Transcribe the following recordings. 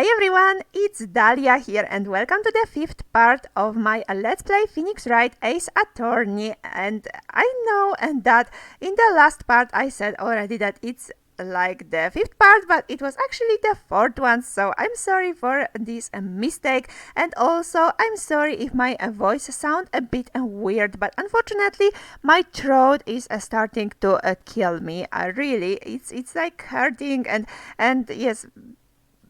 Hi everyone, it's Daalia here and welcome to the fifth part of my Let's Play Phoenix Wright Ace Attorney. And I know that in the last part I said already that it's like the fifth part, but it was actually the fourth one, so I'm sorry for this mistake, and also I'm sorry if my voice sounds a bit weird, but unfortunately my throat is starting to kill me. Really, it's like hurting, and yes,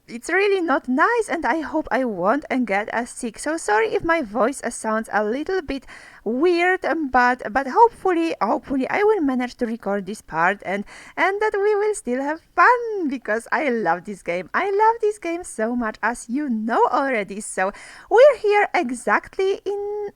it's really not nice, and I hope I won't get sick. So sorry if my voice sounds a little bit weird, but hopefully I will manage to record this part and that we will still have fun, because I love this game. I love this game so much, as you know already. So we're here exactly in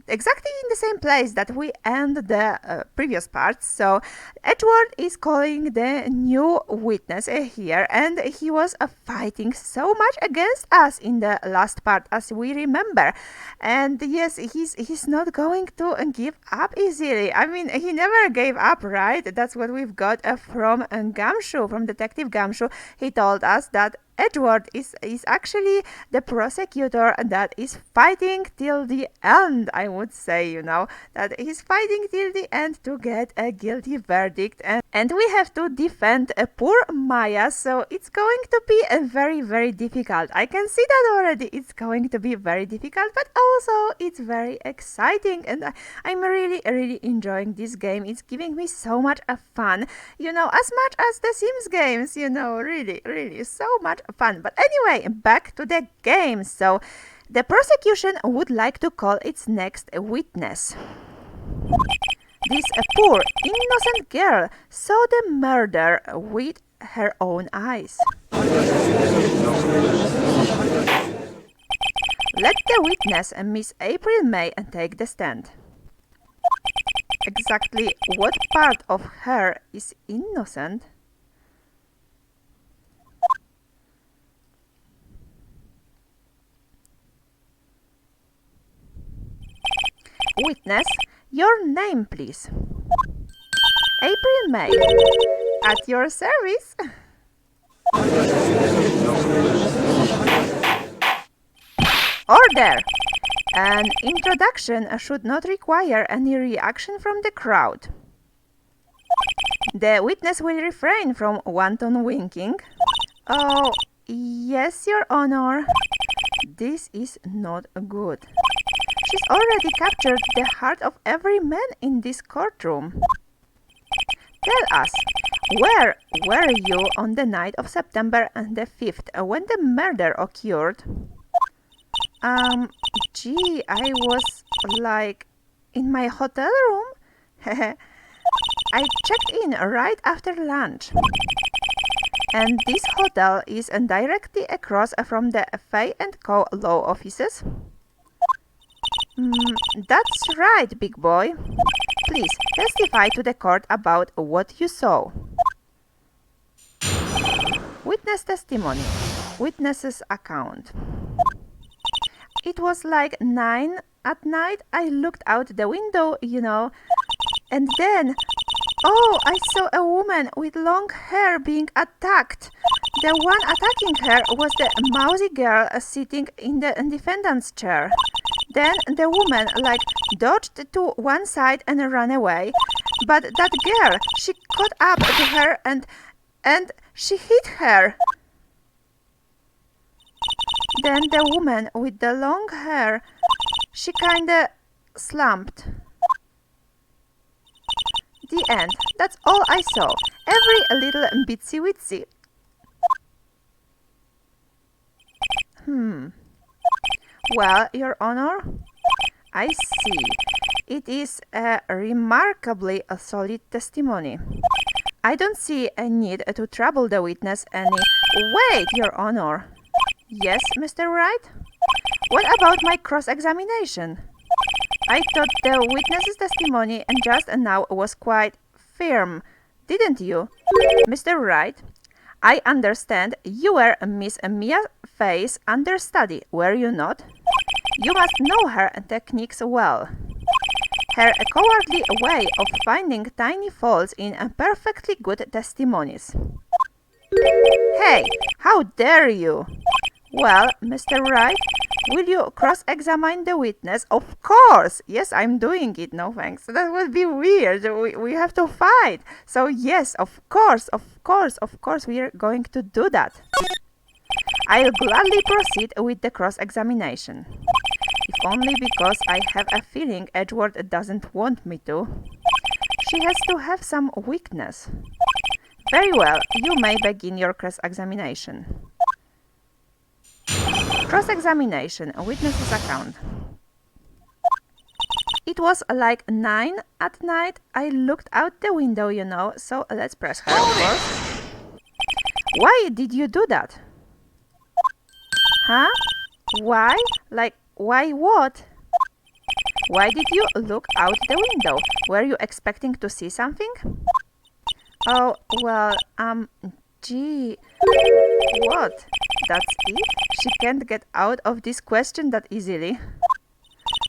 exactly in the same place that we end the previous part. So Edward is calling the new witness here, and he was fighting so much against us in the last part, as we remember. And yes, he's not going to give up easily. I mean, he never gave up, right? That's what we've got from Gumshoe, from Detective Gumshoe. He told us that Edward is actually the prosecutor that is fighting till the end, I would say, that he's fighting till the end to get a guilty verdict, and we have to defend poor Maya, so it's going to be a very, very difficult. I can see that already. It's going to be very difficult, but also it's very exciting, and I'm really, really enjoying this game. It's giving me so much fun, as much as the Sims games, really, really so much fun. But anyway, back to the game. So the prosecution would like to call its next witness. This poor innocent girl saw the murder with her own eyes. Let the witness, Miss April May, take the stand. Exactly what part of her is innocent? Witness, your name, please. April May, at your service. Order! An introduction should not require any reaction from the crowd. The witness will refrain from wanton winking. Oh, yes, Your Honor. This is not good. She's already captured the heart of every man in this courtroom. Tell us, where were you on the night of September the 5th when the murder occurred? Gee, I was like in my hotel room. I checked in right after lunch. And this hotel is directly across from the Fay & Co. law offices? That's right, big boy. Please testify to the court about what you saw. Witness testimony. Witness's account. It was like 9 at night. I looked out the window, and then, I saw a woman with long hair being attacked. The one attacking her was the mousy girl sitting in the defendant's chair. Then the woman, dodged to one side and ran away. But that girl, she caught up to her and she hit her. Then the woman with the long hair, she kinda slumped. The end. That's all I saw. Every little bitsy-witsy. Well, Your Honor, I see. It is a remarkably solid testimony. I don't see a need to trouble the witness any... Wait, Your Honor. Yes, Mr. Wright? What about my cross-examination? I thought the witness's testimony just now was quite firm, didn't you? Mr. Wright, I understand you were Miss Mia Fay's understudy, were you not? You must know her techniques well. Her cowardly way of finding tiny faults in perfectly good testimonies. Hey, how dare you? Well, Mr. Wright, will you cross-examine the witness? Of course! Yes, I'm doing it. No thanks. That would be weird. We have to fight. So yes, of course, we are going to do that. I'll gladly proceed with the cross-examination. If only because I have a feeling Edward doesn't want me to. She has to have some weakness. Very well, you may begin your cross-examination. Cross-examination, a witness's account. It was like 9 at night. I looked out the window, you know, so let's press her, of course. Why did you do that? Huh? Why? Like, why what? Why did you look out the window? Were you expecting to see something? Oh, well, gee, what? That's it? She can't get out of this question that easily.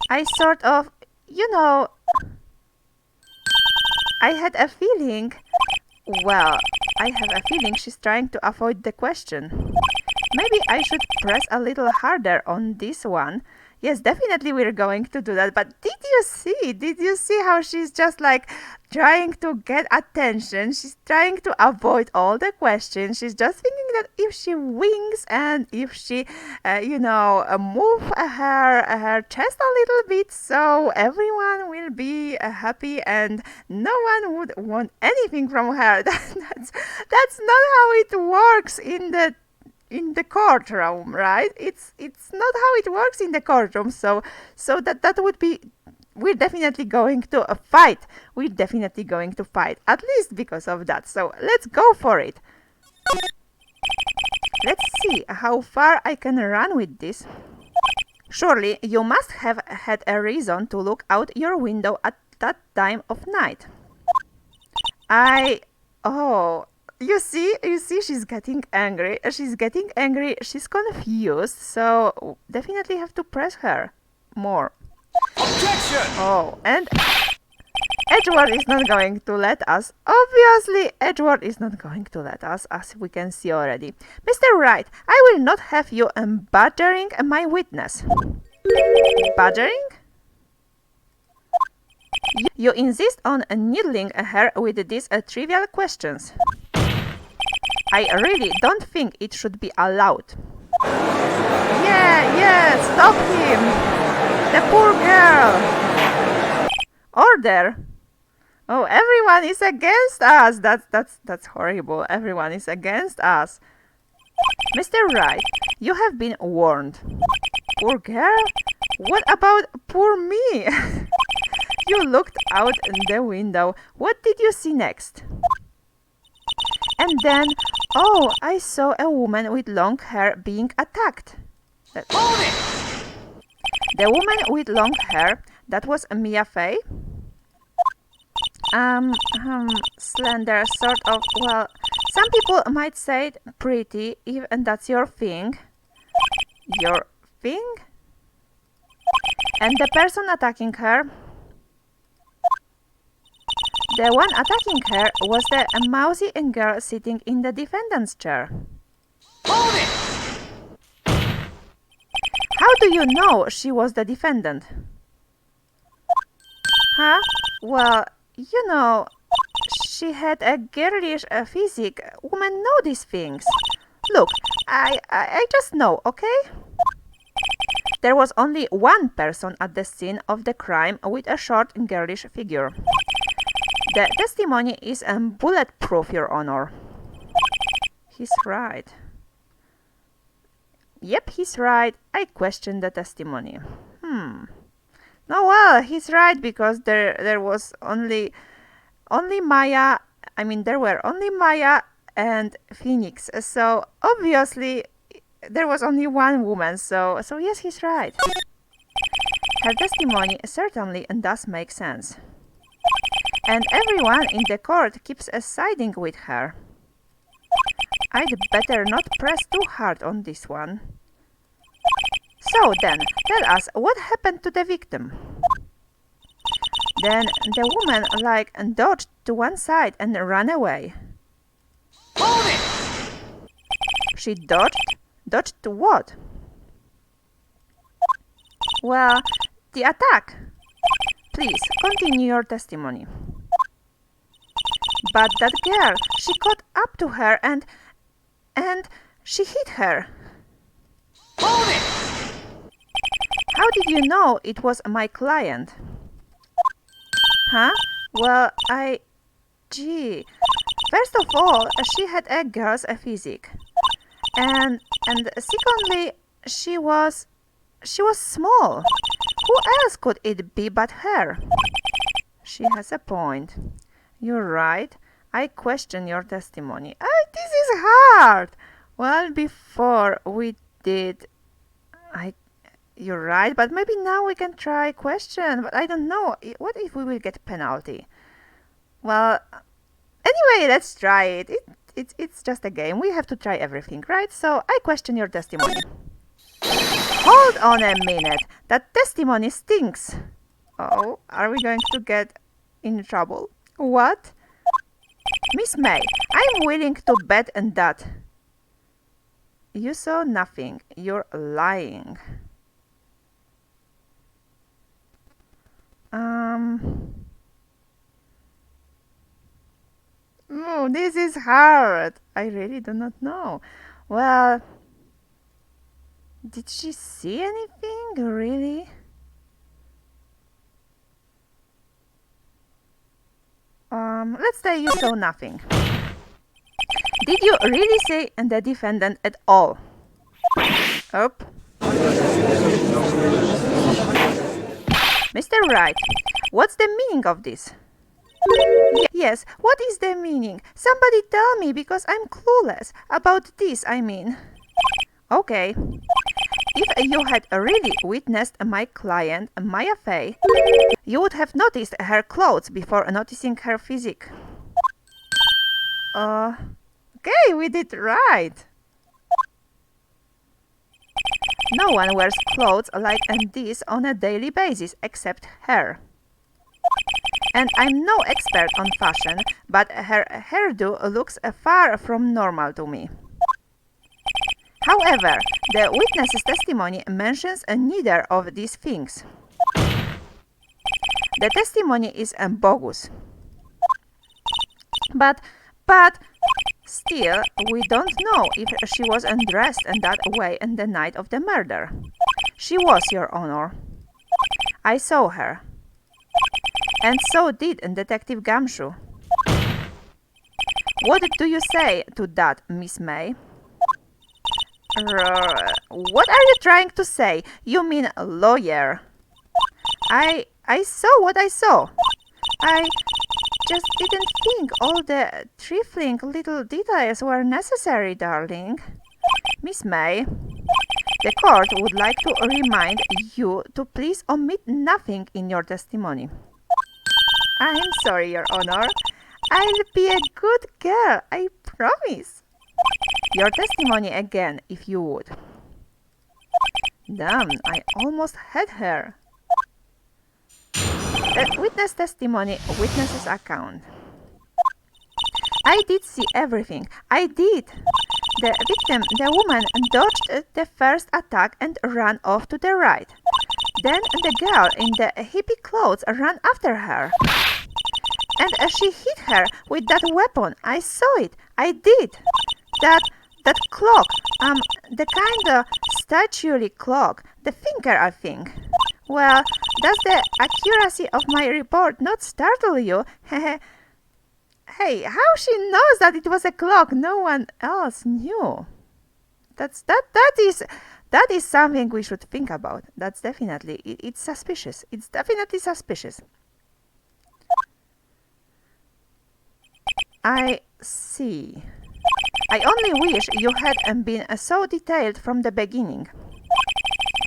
I sort of, you know, I had a feeling, well, I have a feeling she's trying to avoid the question. Maybe I should press a little harder on this one. Yes, definitely we're going to do that. But did you see? Did you see how she's just like trying to get attention? She's trying to avoid all the questions. She's just thinking that if she winks and if she, move her chest a little bit, so everyone will be happy and no one would want anything from her. That's not how it works in the courtroom, right? It's not how it works in the courtroom. So that would be, we're definitely going to fight. We're definitely going to fight, at least because of that. So let's go for it. Let's see how far I can run with this. Surely you must have had a reason to look out your window at that time of night. You see, she's getting angry. She's confused, so definitely have to press her more. Objection! Oh, and Edward is not going to let us. Obviously, Edward is not going to let us, as we can see already. Mr. Wright, I will not have you badgering my witness. Badgering? You insist on needling her with these trivial questions. I really don't think it should be allowed. Yeah, stop him! The poor girl! Order! Oh, everyone is against us! That's horrible. Everyone is against us. Mr. Wright, you have been warned. Poor girl? What about poor me? You looked out the window. What did you see next? And then, oh, I saw a woman with long hair being attacked. Hold it! The woman with long hair, that was Mia Fey. Slender, sort of, well, some people might say pretty, if and that's your thing. Your thing? And the person attacking her, the one attacking her was the mousy girl sitting in the defendant's chair. Hold it! How do you know she was the defendant? Huh? Well, you know, she had a girlish physique. Women know these things. Look, I just know, okay? There was only one person at the scene of the crime with a short girlish figure. The testimony is bulletproof, Your Honor. He's right. Yep, he's right. I question the testimony. No, well, he's right because there was only Maya. I mean, there were only Maya and Phoenix. So obviously, there was only one woman. So yes, he's right. Her testimony certainly does make sense. And everyone in the court keeps siding with her. I'd better not press too hard on this one. So then, tell us what happened to the victim. Then the woman dodged to one side and ran away. Hold it! She dodged? Dodged to what? Well, the attack. Please, continue your testimony. But that girl, she caught up to her and she hit her. Hold it! How did you know it was my client? Huh? Well, Gee. First of all, she had a girl's physique. And secondly, she was small. Who else could it be but her? She has a point. You're right. I question your testimony. This is hard. Well, before we did, you're right, but maybe now we can try question. But I don't know. What if we will get penalty? Well, anyway, let's try it. It's just a game. We have to try everything, right? So I question your testimony. Hold on a minute. That testimony stinks. Oh, are we going to get in trouble? What? Miss May, I'm willing to bet on that. You saw nothing. You're lying. Oh, this is hard. I really do not know. Well, did she see anything, really? Let's say you saw nothing. Did you really say the defendant at all? Oh. Mr. Wright, what's the meaning of this? Yes, what is the meaning? Somebody tell me, because I'm clueless. About this, I mean. Okay. If you had really witnessed my client, Maya Fey, you would have noticed her clothes before noticing her physique. Okay, we did right. No one wears clothes like this on a daily basis except her. And I'm no expert on fashion, but her hairdo looks far from normal to me. However, the witness's testimony mentions neither of these things. The testimony is bogus. But still, we don't know if she was undressed in that way on the night of the murder. She was, Your Honor. I saw her. And so did Detective Gumshoe. What do you say to that, Miss May? What are you trying to say? You mean lawyer. I saw what I saw. I just didn't think all the trifling little details were necessary, darling. Miss May, the court would like to remind you to please omit nothing in your testimony. I'm sorry, Your Honor. I'll be a good girl, I promise. Your testimony again, if you would. Damn, I almost had her. Witness testimony, witness's account. I did see everything. I did. The victim, the woman, dodged the first attack and ran off to the right. Then the girl in the hippie clothes ran after her. And she hit her with that weapon. I saw it. I did. That clock, the kind of statuary clock, the finger, I think. Well, does the accuracy of my report not startle you? Hey, how she knows that it was a clock? No one else knew. That is something we should think about. That's definitely, it's suspicious. It's definitely suspicious. I see. I only wish you had been so detailed from the beginning.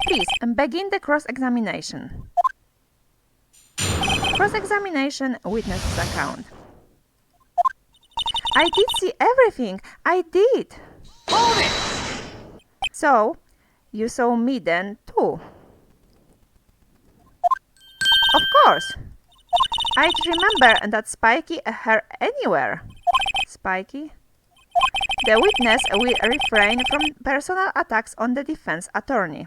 Please, begin the cross-examination. Cross-examination, witness's account. I did see everything. I did. Hold it! So, you saw me then, too? Of course. I'd remember that spiky hair anywhere. Spiky? The witness will refrain from personal attacks on the defense attorney.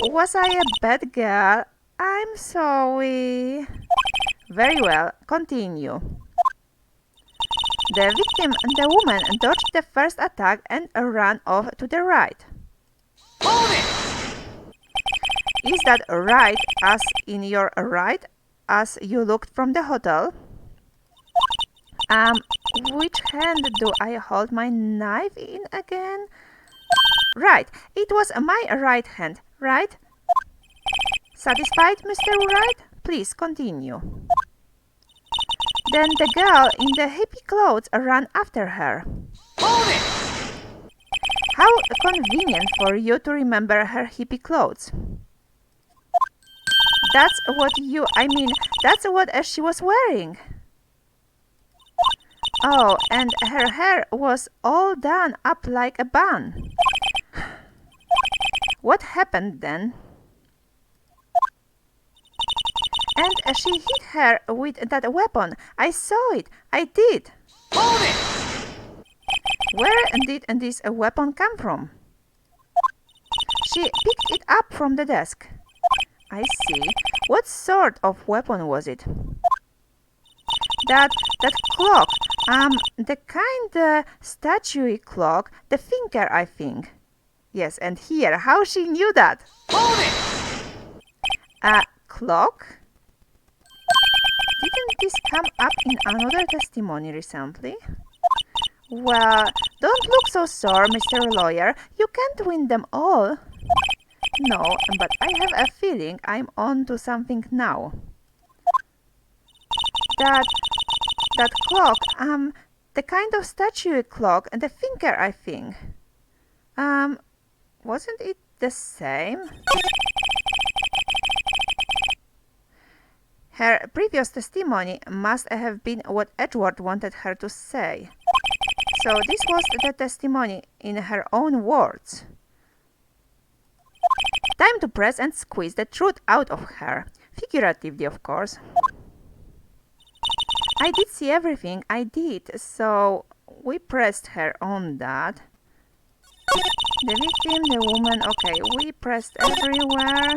Was I a bad girl? I'm sorry. Very well, continue. The victim, the woman, dodged the first attack and ran off to the right. Hold it! Is that right, as in your right, as you looked from the hotel? Which hand do I hold my knife in again? Right, it was my right hand, right? Satisfied, Mr. Wright? Please continue. Then the girl in the hippie clothes ran after her. Hold it! How convenient for you to remember her hippie clothes. That's what she was wearing. Oh, and her hair was all done up like a bun. What happened then? And she hit her with that weapon. I saw it. I did. Hold it! Where did this weapon come from? She picked it up from the desk. I see. What sort of weapon was it? That clock. The kind statuary clock. The finger, I think. Yes, and here, how she knew that? Hold it! A clock? Didn't this come up in another testimony recently? Well, don't look so sore, Mr. Lawyer. You can't win them all. No, but I have a feeling I'm on to something now. That clock, the kind of statuary clock and the finger, I think. Wasn't it the same? Her previous testimony must have been what Edward wanted her to say. So this was the testimony in her own words. Time to press and squeeze the truth out of her. Figuratively, of course. I did see everything, I did, so we pressed her on that. The victim, the woman, okay, we pressed everywhere.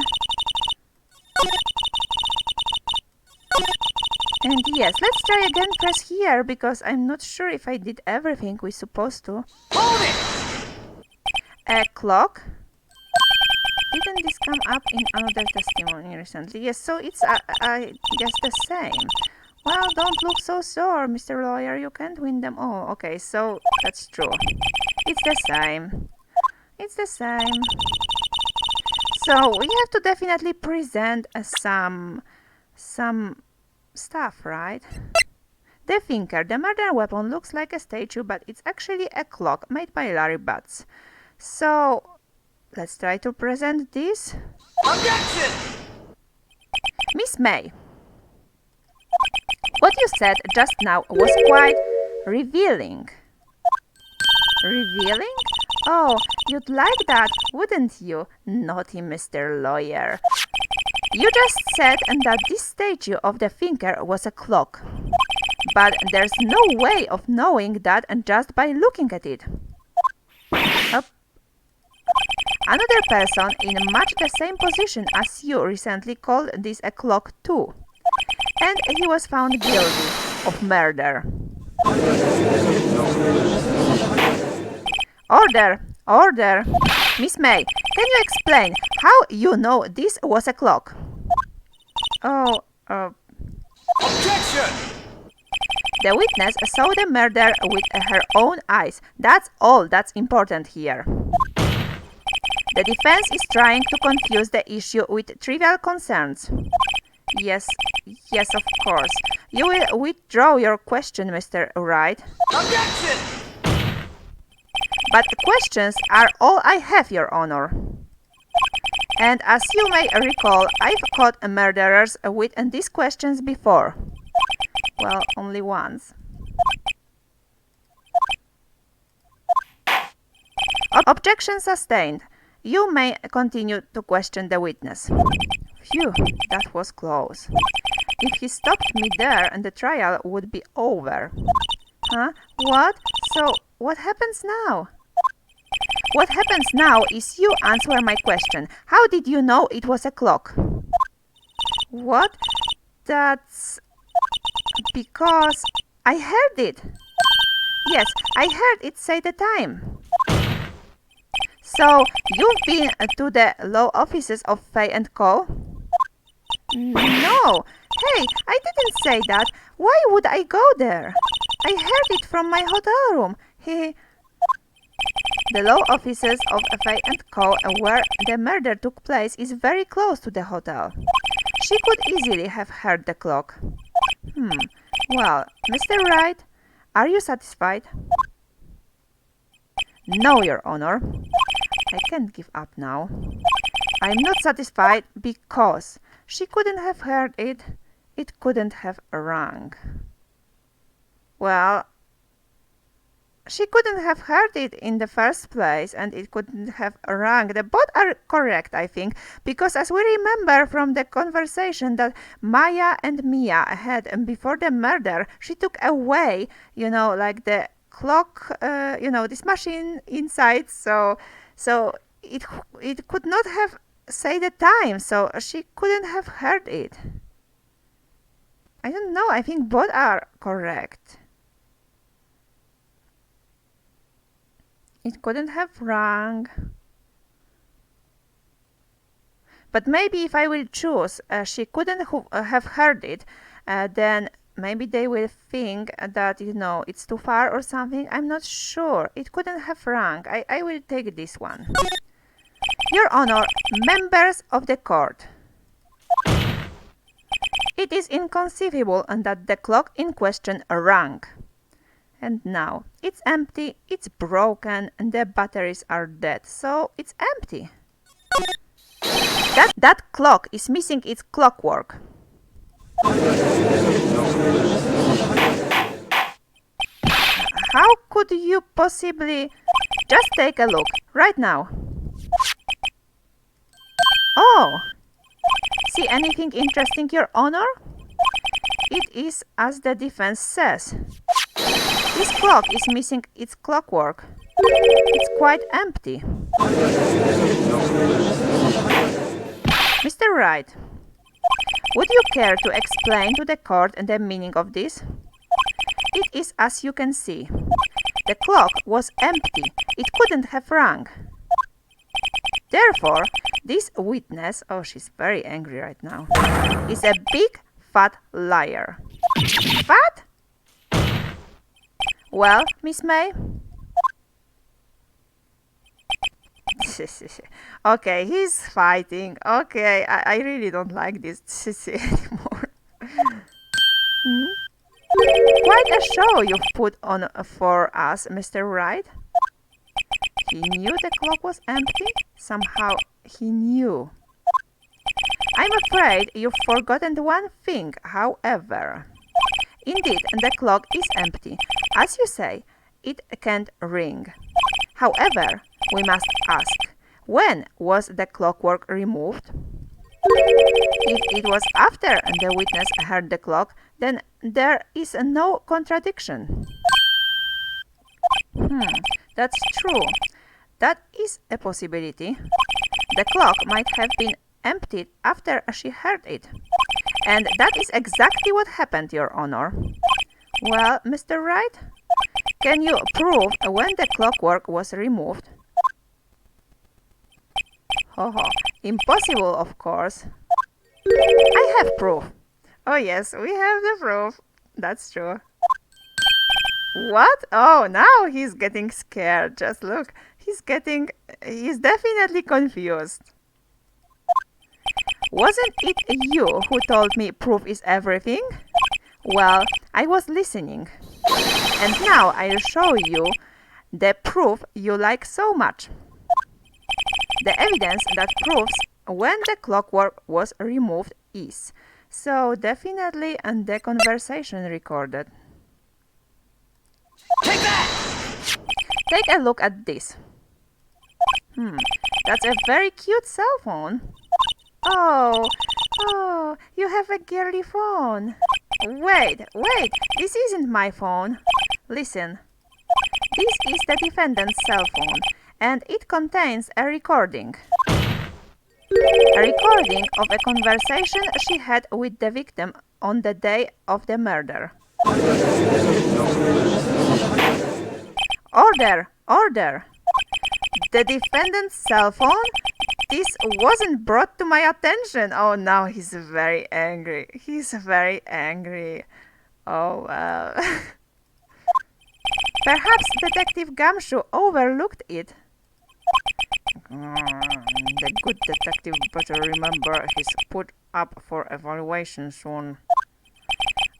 And yes, let's try again, press here, because I'm not sure if I did everything we're supposed to. Hold it! A clock? Didn't this come up in another testimony recently? Yes, so it's, I guess, the same. Well, don't look so sore, Mr. Lawyer, you can't win them all. Okay, so that's true. It's the same. It's the same. So we have to definitely present some stuff, right? The finger, the murder weapon, looks like a statue, but it's actually a clock made by Larry Butts. So let's try to present this. Objection! Miss May, what you said just now was quite revealing. Revealing? Oh, you'd like that, wouldn't you, naughty Mr. Lawyer? You just said that this statue of the finger was a clock. But there's no way of knowing that just by looking at it. Another person in much the same position as you recently called this a clock too. And he was found guilty of murder. Order! Order! Miss May, can you explain how you know this was a clock? Oh, Objection! The witness saw the murder with her own eyes. That's all that's important here. The defense is trying to confuse the issue with trivial concerns. Yes, of course. You will withdraw your question, Mr. Wright. Objection! But questions are all I have, Your Honor. And as you may recall, I've caught murderers with these questions before. Well, only once. Objection sustained. You may continue to question the witness. Phew, that was close. If he stopped me there, the trial would be over. Huh? What? So, what happens now? What happens now is you answer my question. How did you know it was a clock? What? That's because I heard it. Yes, I heard it say the time. So, you've been to the law offices of Fay and Co.? No. Hey, I didn't say that. Why would I go there? I heard it from my hotel room. The law offices of Fay and Co., where the murder took place, is very close to the hotel. She could easily have heard the clock. Well, Mr. Wright, are you satisfied? No, Your Honor. I can't give up now. I'm not satisfied because she couldn't have heard it. It couldn't have rung. Well, she couldn't have heard it in the first place, and it couldn't have rung. The both are correct, I think, because as we remember from the conversation that Maya and Mia had before the murder, she took away, like the clock, this machine inside, so it could not have say the time, so she couldn't have heard it. I don't know, I think both are correct. It couldn't have rung. But maybe if I will choose she couldn't have heard it, then maybe they will think that, it's too far or something. I'm not sure. It couldn't have rung. I will take this one. Your Honor, members of the court. It is inconceivable that the clock in question rang. And now, it's empty, it's broken, and the batteries are dead, so it's empty. That clock is missing its clockwork. How could you possibly... Just take a look, right now. Oh! See anything interesting, Your Honor? It is as the defense says. This clock is missing its clockwork. It's quite empty. Mr. Wright, would you care to explain to the court the meaning of this? It is as you can see. The clock was empty. It couldn't have rung. Therefore, this witness, oh, she's very angry right now, is a big, fat liar. Fat? Well, Miss May? Okay, he's fighting. Okay, I really don't like this anymore. Quite a show you've put on for us, Mr. Wright. He knew the clock was empty. Somehow he knew. I'm afraid you've forgotten one thing, however. Indeed, the clock is empty. As you say, it can't ring. However, we must ask, when was the clockwork removed? If it was after the witness heard the clock, then there is no contradiction. That's true. That is a possibility. The clock might have been emptied after she heard it. And that is exactly what happened, Your Honor. Well, Mr. Wright, can you prove when the clockwork was removed? Impossible, of course. I have proof. Oh yes, we have the proof. That's true. What? Oh, now he's getting scared. Just look. He's definitely confused. Wasn't it you who told me proof is everything? Well, I was listening. And now I'll show you the proof you like so much. The evidence that proves when the clockwork was removed is. So definitely and the conversation recorded. Take that! Take a look at this. That's a very cute cell phone. Oh, you have a girly phone. Wait, this isn't my phone. Listen. This is the defendant's cell phone, and it contains a recording. A recording of a conversation she had with the victim on the day of the murder. Order! Order! The defendant's cell phone? This wasn't brought to my attention. Oh, now he's very angry. He's very angry. Oh, well. Perhaps Detective Gumshoe overlooked it. The good detective better remember he's put up for evaluation soon.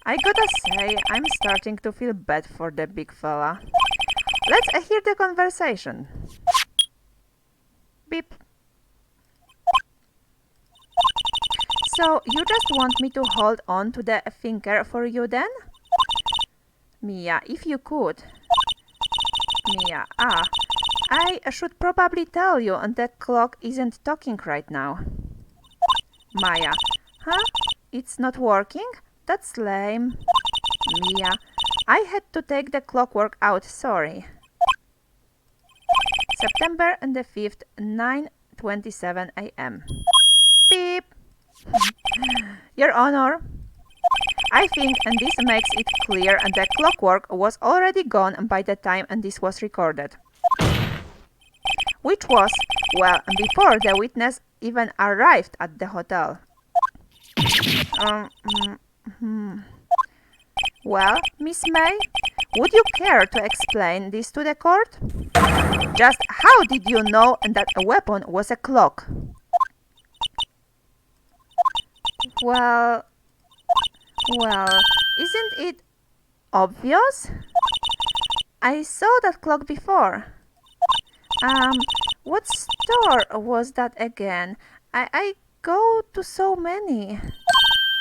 I gotta say, I'm starting to feel bad for the big fella. Let's hear the conversation. Beep. So, you just want me to hold on to the finger for you then? Mia, if you could. Mia, I should probably tell you the clock isn't talking right now. Maya, huh? It's not working? That's lame. Mia, I had to take the clockwork out, sorry. September the 5th, 9:27 a.m. Beep. Your Honor, I think this makes it clear the clockwork was already gone by the time this was recorded. Which was, well, before the witness even arrived at the hotel. Well, Miss May, would you care to explain this to the court? Just how did you know that a weapon was a clock? Well, isn't it obvious? I saw that clock before. What store was that again? I go to so many.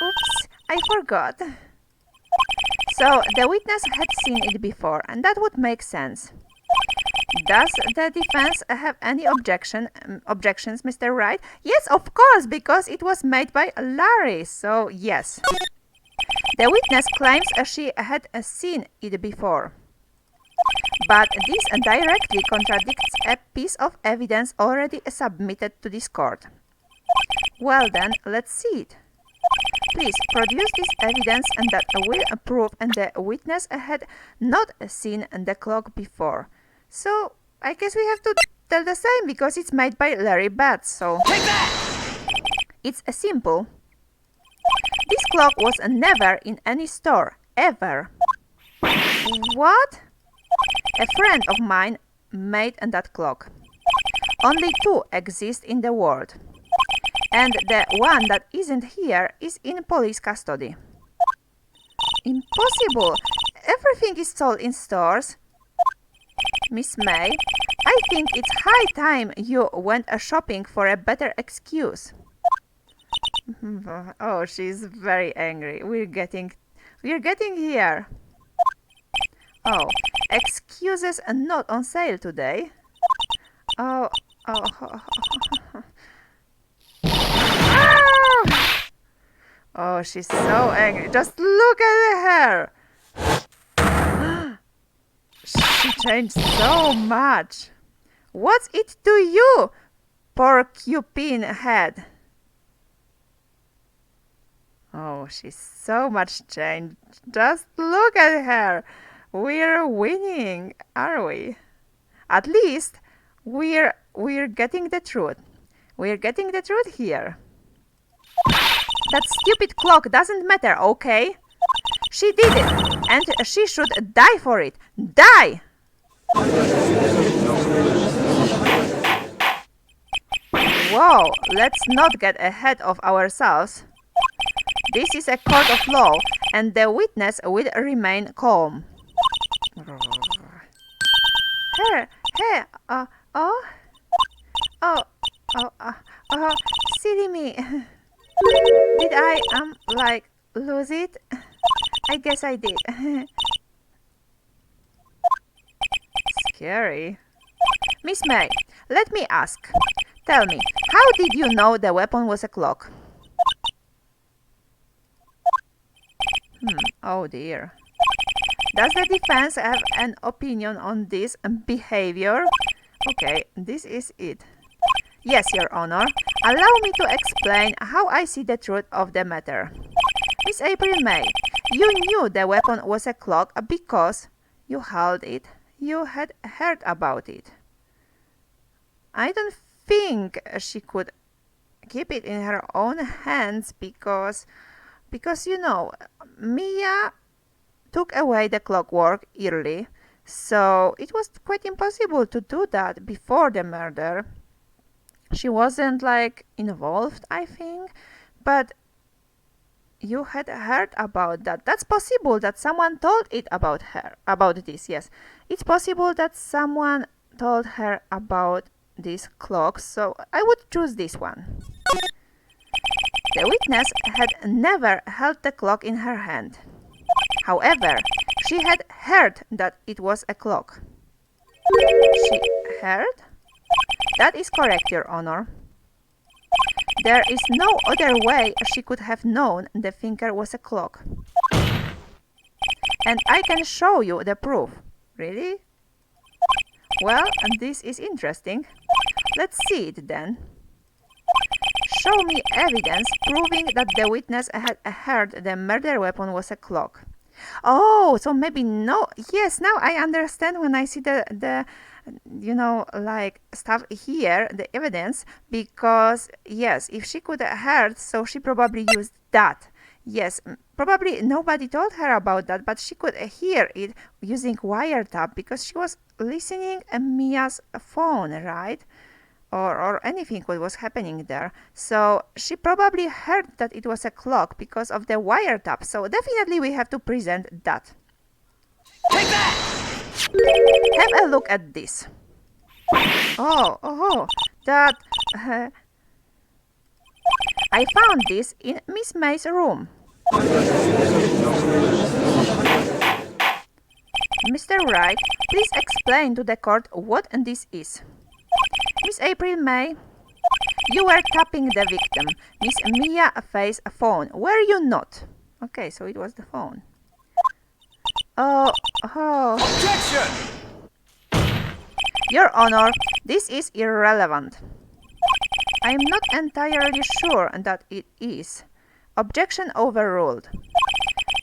Oops, I forgot. So the witness had seen it before, and that would make sense. Does the defense have any objections, Mr. Wright? Yes, of course, because it was made by Larry, so yes. The witness claims she had seen it before. But this directly contradicts a piece of evidence already submitted to this court. Well then, let's see it. Please produce this evidence and that will prove the witness had not seen the clock before. So, I guess we have to tell the same because it's made by Larry Batts, so... Take that! It's simple. This clock was never in any store, ever. What? A friend of mine made that clock. Only two exist in the world. And the one that isn't here is in police custody. Impossible! Everything is sold in stores. Miss May, I think it's high time you went shopping for a better excuse. Oh, she's very angry. We're getting here. Oh, excuses are not on sale today. Oh. Oh, she's so angry. Just look at her. She changed so much. What's it to you, porcupine head? Oh, she's so much changed. Just look at her. We're winning, are we? At least we're getting the truth. We're getting the truth here. That stupid clock doesn't matter, okay? She did it, and she should die for it. Die! Whoa, let's not get ahead of ourselves. This is a court of law, and the witness will remain calm. Silly me. Did I, lose it? I guess I did. Scary. Miss May, let me ask. Tell me, how did you know the weapon was a clock? Oh dear. Does the defense have an opinion on this behavior? Okay, this is it. Yes, Your Honor. Allow me to explain how I see the truth of the matter. Miss April May, you knew the weapon was a clock because you held it. You had heard about it. I don't think she could keep it in her own hands because Mia took away the clockwork early, so it was quite impossible to do that before the murder. She wasn't involved, I think, but you had heard about that. That's possible that someone told it about this. Yes, it's possible that someone told her about this clock, so I would choose this one. The witness had never held the clock in her hand. However, she had heard that it was a clock. She heard? That is correct, Your Honor. There is no other way she could have known the finger was a clock. And I can show you the proof. Really? Well, this is interesting. Let's see it then. Show me evidence proving that the witness had heard the murder weapon was a clock. Oh, so maybe no. Yes, now I understand when I see the stuff here, the evidence, because yes, if she could have heard, so she probably used that. Yes, probably nobody told her about that, but she could hear it using wiretap because she was listening to Mia's phone, right? Or anything what was happening there. So she probably heard that it was a clock because of the wiretap. So definitely we have to present that. Take that! Have a look at this. That... I found this in Miss May's room. Mr. Wright, please explain to the court what this is. Miss April May, you were tapping the victim. Miss Mia faced a phone. Were you not? Okay, so it was the phone. Objection! Your Honor, this is irrelevant. I am not entirely sure that it is. Objection overruled.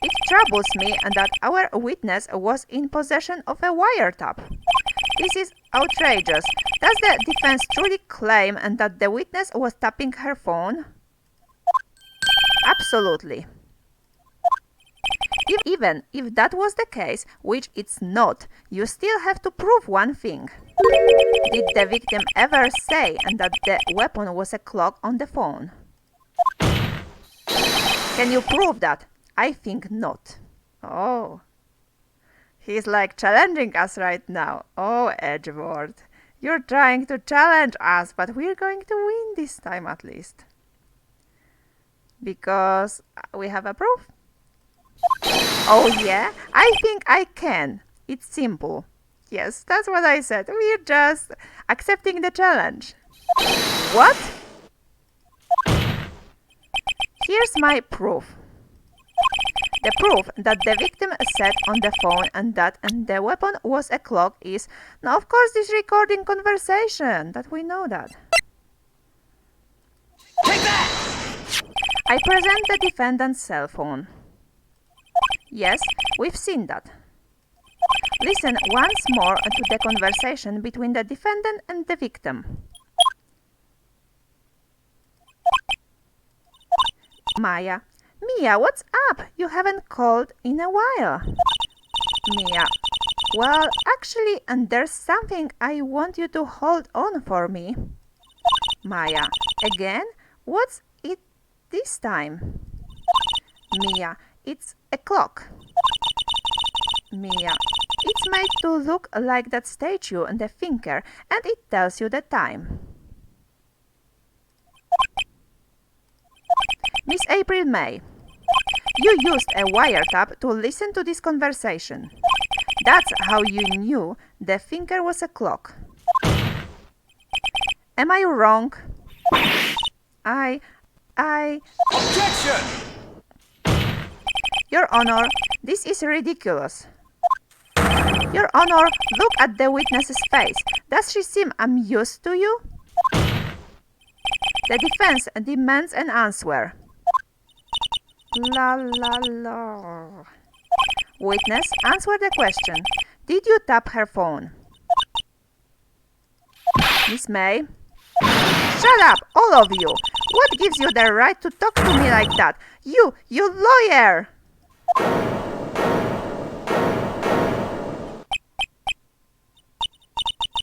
It troubles me that our witness was in possession of a wiretap. This is outrageous. Does the defense truly claim that the witness was tapping her phone? Absolutely. Even if that was the case, which it's not, you still have to prove one thing. Did the victim ever say that the weapon was a clock on the phone? Can you prove that? I think not. Oh. He's challenging us right now. Oh, Edgeworth. You're trying to challenge us, but we're going to win this time at least. Because we have a proof. Oh yeah? I think I can. It's simple. Yes, that's what I said. We're just accepting the challenge. What? Here's my proof. The proof that the victim said on the phone and that the weapon was a clock is, now of course, this recording conversation, that we know that. Take that! I present the defendant's cell phone. Yes, we've seen that. Listen once more to the conversation between the defendant and the victim. Maya. Mia, what's up? You haven't called in a while. Mia. Well, actually, there's something I want you to hold on for me. Maya. Again? What's it this time? Mia. It's a clock. Mia. It's made to look like that statue and the finger, and it tells you the time. Miss April May. You used a wiretap to listen to this conversation. That's how you knew the finger was a clock. Am I wrong? Objection! Your Honor, this is ridiculous. Your Honor, look at the witness's face. Does she seem amused to you? The defense demands an answer. La la la. Witness, answer the question. Did you tap her phone? Miss May? Shut up, all of you! What gives you the right to talk to me like that? You lawyer!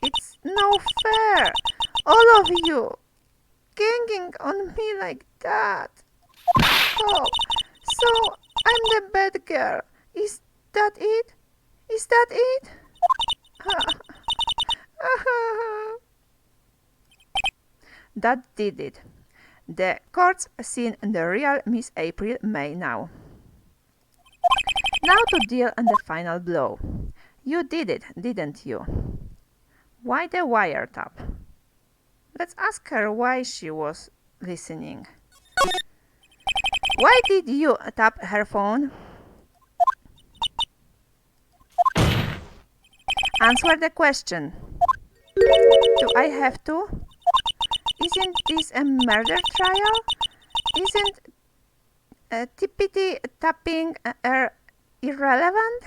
It's no fair! All of you! Ganging on me like that! Oh, so I'm the bad girl. Is that it? Is that it? That did it. The court's seen the real Miss April May now. Now to deal the final blow. You did it, didn't you? Why the wiretap? Let's ask her why she was listening. Why did you tap her phone? Answer the question. Do I have to? Isn't this a murder trial? Isn't tippity tapping irrelevant?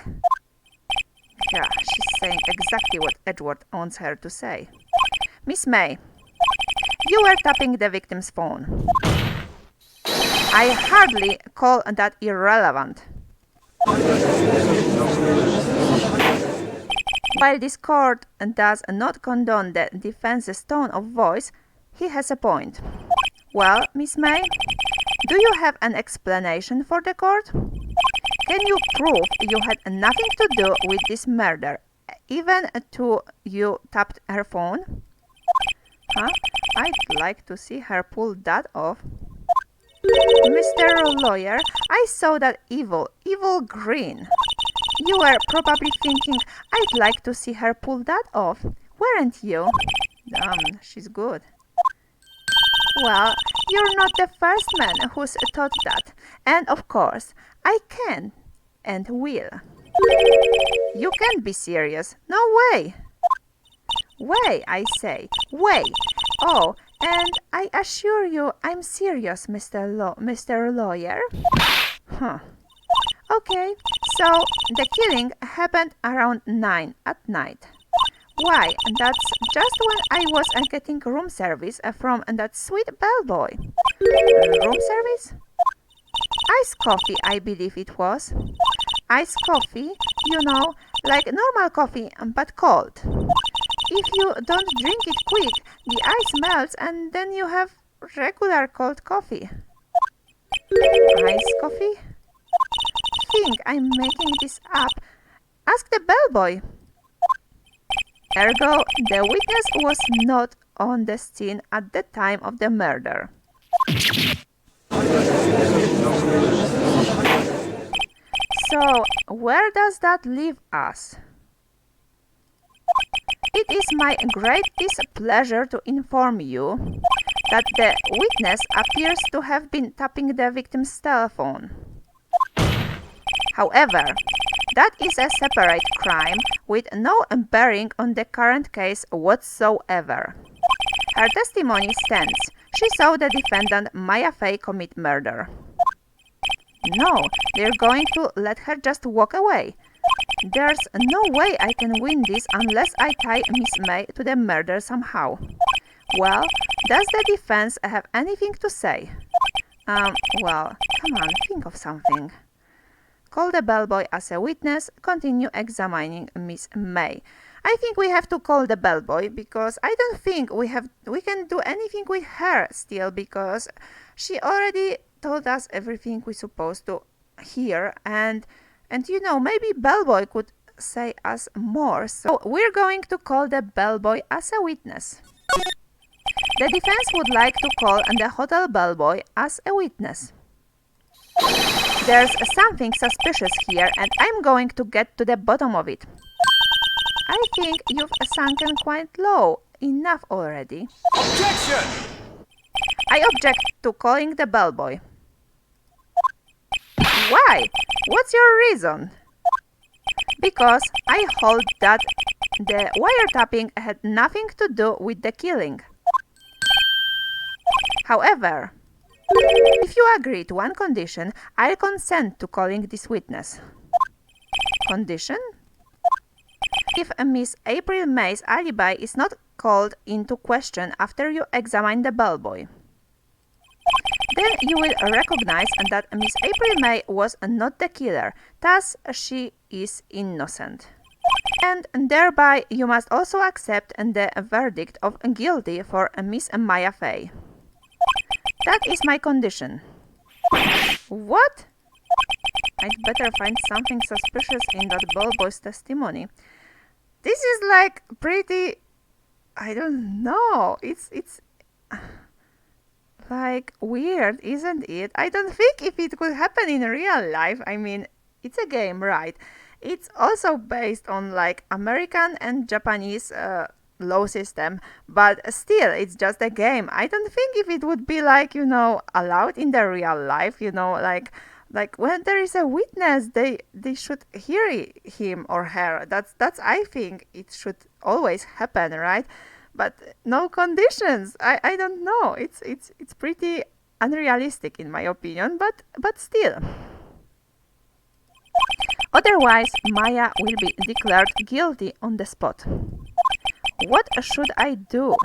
Yeah, she's saying exactly what Edward wants her to say. Miss May, you were tapping the victim's phone. I hardly call that irrelevant. While this court does not condone the defense's tone of voice, he has a point. Well, Miss May, do you have an explanation for the court? Can you prove you had nothing to do with this murder, even though you tapped her phone? Huh? I'd like to see her pull that off. Mr. Lawyer, I saw that evil grin. You were probably thinking, I'd like to see her pull that off, weren't you? Damn, she's good. Well, you're not the first man who's thought that, and of course, I can and will. You can't be serious. No way. Way, I say. Way. Oh, and I assure you I'm serious, Mr. Lawyer. Huh. Okay, so the killing happened around 9 at night. Why, that's just when I was getting room service from that sweet bellboy. Room service? Iced coffee, I believe it was. Iced coffee, you know, like normal coffee, but cold. If you don't drink it quick, the ice melts and then you have regular cold coffee. Iced coffee? Think I'm making this up. Ask the bellboy. Ergo, the witness was not on the scene at the time of the murder. So, where does that leave us? It is my great displeasure to inform you that the witness appears to have been tapping the victim's telephone. However, that is a separate crime with no bearing on the current case whatsoever. Her testimony stands. She saw the defendant Maya Fay commit murder. No, they're going to let her just walk away. There's no way I can win this unless I tie Miss May to the murder somehow. Well, does the defense have anything to say? Well, come on, think of something. Call the bellboy as a witness, continue examining Miss May. I think we have to call the bellboy because I don't think we can do anything with her still because she already told us everything we're supposed to hear and you know, maybe bellboy could say us more. So we're going to call the bellboy as a witness. The defense would like to call the hotel bellboy as a witness. There's something suspicious here and I'm going to get to the bottom of it. I think you've sunken quite low. Enough already. Objection! I object to calling the bellboy. Why? What's your reason? because I hold that the wiretapping had nothing to do with the killing. However, if you agree to one condition, I'll consent to calling this witness. Condition? If Miss April May's alibi is not called into question after you examine the bellboy, then you will recognize that Miss April May was not the killer, thus she is innocent. And thereby you must also accept the verdict of guilty for Miss Maya Fay. That is my condition. What? I'd better find something suspicious in that bellboy's testimony. This is like pretty... I don't know. It's like weird, isn't it? I don't think if it could happen in real life. I mean, it's a game, right? It's also based on like American and Japanese law system, but still it's just a game. I don't think if it would be like, allowed in the real life, like when there is a witness, they should hear him or her. That's I think it should always happen, right? But no conditions. I don't know. It's pretty unrealistic in my opinion, but still. Otherwise, Maya will be declared guilty on the spot. What should I do?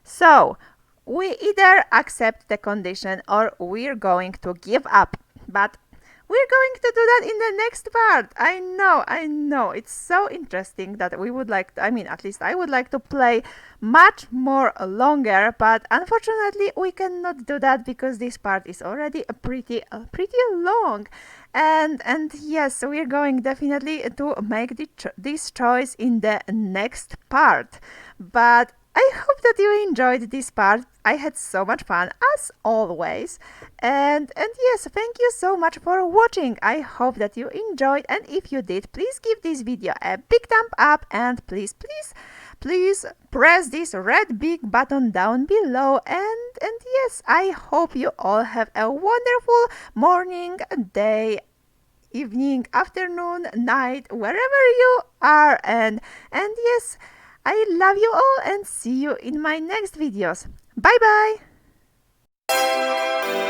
So, we either accept the condition or we're going to give up. But we're going to do that in the next part. I know. It's so interesting that we would like to, at least I would like to play much more longer, but unfortunately we cannot do that because this part is already pretty long. And yes, we're going definitely to make this choice in the next part. But I hope that you enjoyed this part. I had so much fun as always. And yes, thank you so much for watching. I hope that you enjoyed, and if you did, please give this video a big thumb up and please press this red big button down below. And yes, I hope you all have a wonderful morning, day, evening, afternoon, night, wherever you are. And yes, I love you all and see you in my next videos. Bye bye!